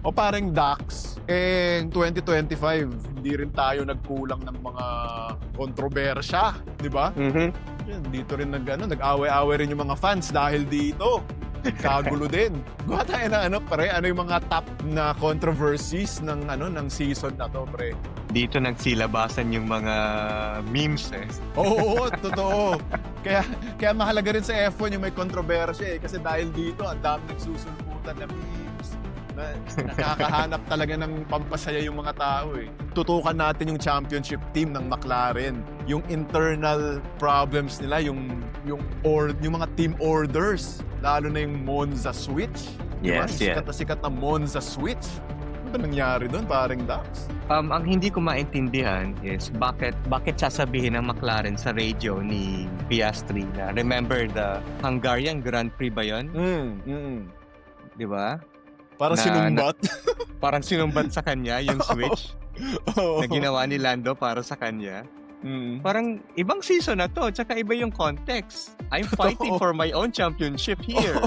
O parang Dax, 2025, hindi rin tayo nagkulang ng mga kontrobersya, di ba? Yan, dito rin nag-away-away rin yung mga fans dahil dito. Kagulo din. Gawa tayo na pre, ano yung mga top na controversies ng season na to, pre? Dito nagsilabasan yung mga memes eh. Oo, totoo. Kaya mahalaga rin sa F1 yung may kontrobersya kasi dahil dito ang dami nagsusulputan na memes. Nakakahanap talaga ng pampasaya yung mga tao eh. Tutukan natin yung championship team ng McLaren, yung internal problems nila, yung mga team orders, lalo na yung Monza switch. Yes, Sikat na sikat na Monza switch. Ano ba nangyari doon, paring Dax? Ang hindi ko maintindihan is bakit sasabihin ng McLaren sa radio ni Piastri na remember the Hungarian Grand Prix ba yun? Di ba? Parang sinumbat. Parang sinumbat sa kanya yung switch na ginawa ni Lando para sa kanya. Parang ibang season na to, tsaka iba yung context. I'm fighting for my own championship here.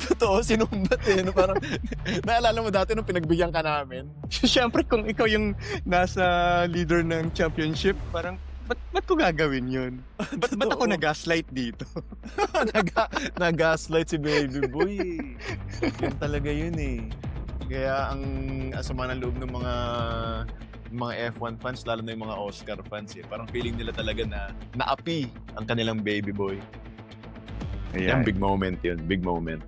Totoo, sinumbat eh. Parang, naalala mo dati nung pinagbigyan ka namin? Siyempre kung ikaw yung nasa leader ng championship, parang ba't ko gagawin yun? Ba't ako nag-gaslight dito? Nag-gaslight si baby boy. Yun talaga yun eh. Kaya ang asama ng loob ng mga F1 fans, lalo na yung mga Oscar fans eh. Parang feeling nila talaga na naapi ang kanilang baby boy. Yan, big moment yun. Big moment.